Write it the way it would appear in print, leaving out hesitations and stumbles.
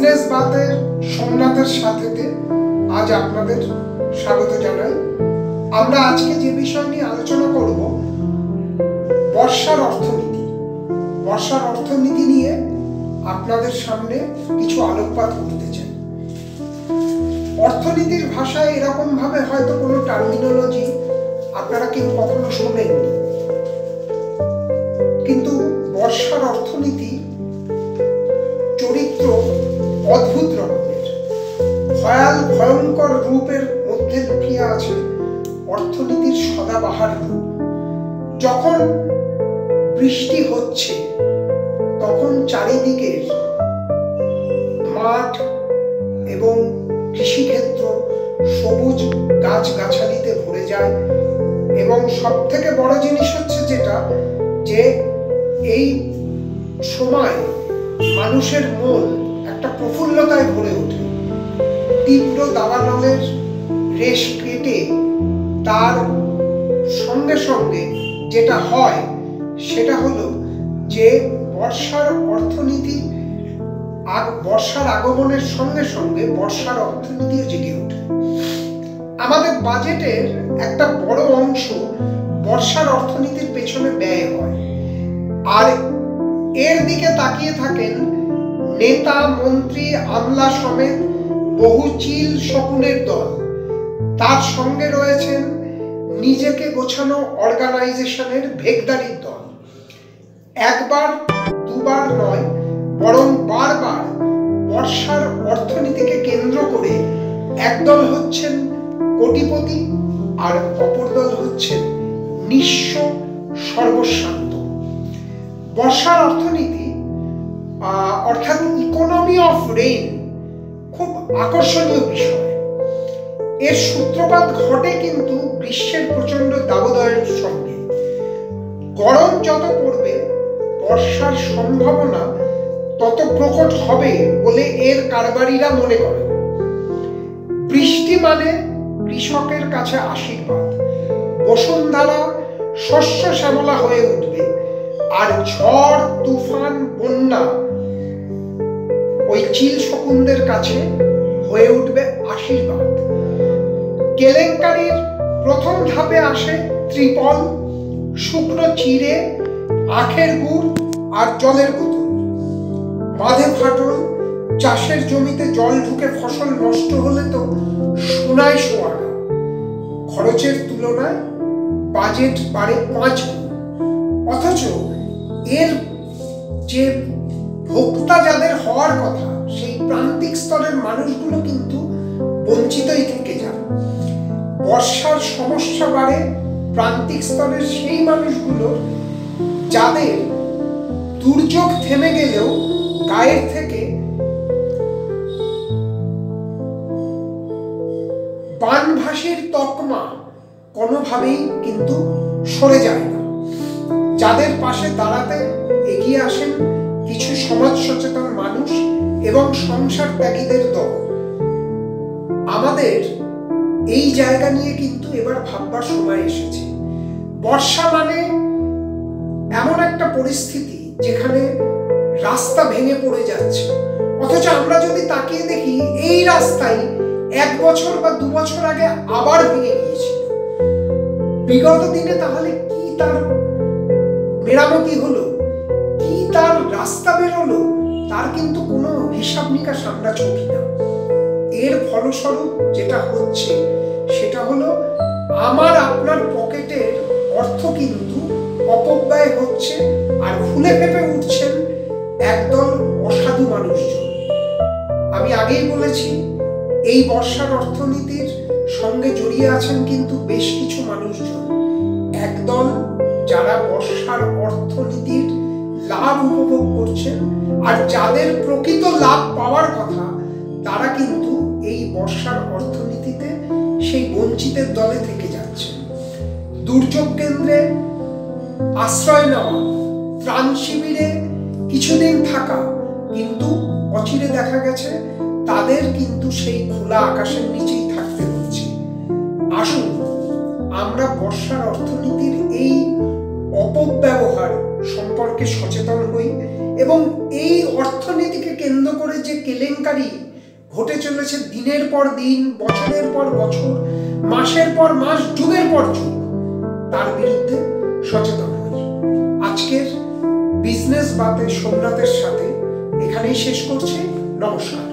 Business বাতের সোমনাথের সাথেতে আজ আপনাদের স্বাগত জানাই। আমরা আজকে যে বিষয় নিয়ে আলোচনা করব বর্ষার অর্থনীতি। বর্ষার অর্থনীতি নিয়ে আপনাদের সামনে কিছু আলোকপাত করতে চাই। অর্থনীতির ভাষায় এরকম ভাবে হয়তো কোনো টার্মিনোলজি আপনারা কেউ কখনো শোনেননি, কিন্তু বর্ষার অর্থনীতি চরিত্র অদ্ভুত রকমের, ভয়ঙ্কর রূপের মধ্যে লুকিয়ে আছে অর্থনীতির সদাবাহার রূপ। যখন বৃষ্টি হচ্ছে তখন চারিদিকের মাঠ এবং কৃষিক্ষেত্র সবুজ গাছগাছালিতে ভরে যায়, এবং সব থেকে বড় জিনিস হচ্ছে যেটা যে এই সময় মানুষের মন একটা প্রফুল্লতায় ভরে ওঠে। তীব্র দাবানলের রেশ কেটে তার সঙ্গে সঙ্গে যেটা হয় সেটা হলো যে বর্ষার অর্থনীতি বর্ষার আগমনের সঙ্গে সঙ্গে বর্ষার অর্থনীতিও জেগে ওঠে। আমাদের বাজেটের একটা বড় অংশ বর্ষার অর্থনীতির পেছনে ব্যয় হয়, আর এর দিকে তাকিয়ে থাকেন নেতা, মন্ত্রী, আমলা সমেত বহু চিল শকুনের দল। তার সঙ্গে রয়েছেন নিজেকে গোছানো অর্গানাইজেশনের ভেগদারির দল। একবার দুবার নয়, বরং বারবার বর্ষার অর্থনীতিকে কেন্দ্র করে একদল হচ্ছেন কোটিপতি আর অপর দল হচ্ছেন নিঃস্ব সর্বশান্ত। বর্ষার অর্থনীতি অর্থাৎ ইকোনমি অফ রেইন খুব আকর্ষণীয় বিষয়। এর সূত্রপাত ঘটে কিন্তু গ্রীষ্মের প্রচন্ড দাবদাহের সঙ্গে। গরম যত পড়বে বর্ষার সম্ভাবনা তত প্রকট হবে বলে এর কারবারিরা মনে করে। বৃষ্টি মানে কৃষকের কাছে আশীর্বাদ। বসুন্ধরা শস্য শ্যামলা হয়ে উঠবে, আর ঝড়, তুফান, বন্যা ওই চিল শকুনদের কাছে হয়ে উঠবে আশীর্বাদ। কেলেঙ্কারির প্রথম ধাপে আসে ত্রিপল, শুকনো চিড়ে, আখের গুড় আর জলের বোতল। বাঁধে ফাটল, চাষের জমিতে জল ঢুকে ফসল নষ্ট হলে তো সোনায় সোহাগা। খরচের তুলনায় বাজেট বাড়ে 5 গুণ, অথচ এর যে ভোক্তা যাদের হওয়ার কথা সেই প্রান্তিক স্তরের মানুষগুলো কিন্তু বঞ্চিতই থেকে যান। বর্ষার সমস্যা বাড়ে প্রান্তিক স্তরের সেই মানুষগুলো যাদের দুর্যোগ থেমে গেলেও গায়ের থেকে বানভাসির তকমা কোনোভাবেই কিন্তু সরে যায় না। যাদের পাশে দাঁড়াতে এগিয়ে আসেন কিছু সমাজ সচেতন মানুষ এবং সংসার ত্যাগীদের দল। আমাদের এই জায়গা নিয়ে কিন্তু এবার ভাববার সময় এসেছে। বর্ষা মানে এমন একটা পরিস্থিতি যেখানে রাস্তা ভেঙে পড়ে যাচ্ছে, অথচ আমরা যদি তাকিয়ে দেখি এই রাস্তায় 1 বছর বা 2 বছর আগে আবার ভেঙে গিয়েছিল। বিগত দিনে তাহলে কি তার মেরামতি হলো, কি তার রাস্তা বেরোলো, তার কিন্তু কোনো হিসাব নিকাশ আমরা চোখি না। এর ফলস্বরূপ যেটা হচ্ছে সেটা হলো আমার আপনার পকেটের অর্থ কিন্তু অপব্যয় হচ্ছে, আর ফুলে ফেপে উঠছেন একদল অসাধু মানুষজন। আমি আগেই বলেছি এই বর্ষার অর্থনীতির সঙ্গে জড়িয়ে আছেন কিন্তু বেশ কিছু মানুষজন। একদল যারা বর্ষার অর্থনীতির লাভ উপভোগ করছেন, আর যাদের প্রকৃত লাভ পাওয়ার কথা তারা কিন্তু এই বর্ষার অর্থনীতিতে সেই বঞ্চিতের দলে থেকে যাচ্ছেন। দুর্যোগ কেন্দ্রে আশ্রয় নেওয়া, ত্রাণ শিবিরে কিছুদিন থাকা, কিন্তু অচিরে দেখা গেছে তাদের কিন্তু সেই খোলা আকাশের নিচেই থাকতে হচ্ছে। আসুন আমরা বর্ষার অর্থনীতির এই অপব্যবহার সম্পর্কে সচেতন হই এবং এই অর্থনীতিকে কেন্দ্র করে যে কেলেঙ্কারি কেলেঙ্কারি ঘটে চলেছে দিনের পর দিন, বছরের পর বছর, মাসের পর মাস, যুগের পর যুগ, তার বিরুদ্ধে সচেতন হই। আজকের বিজনেস বাতে সোমনাথের সাথে এখানেই শেষ করছি। নমস্কার।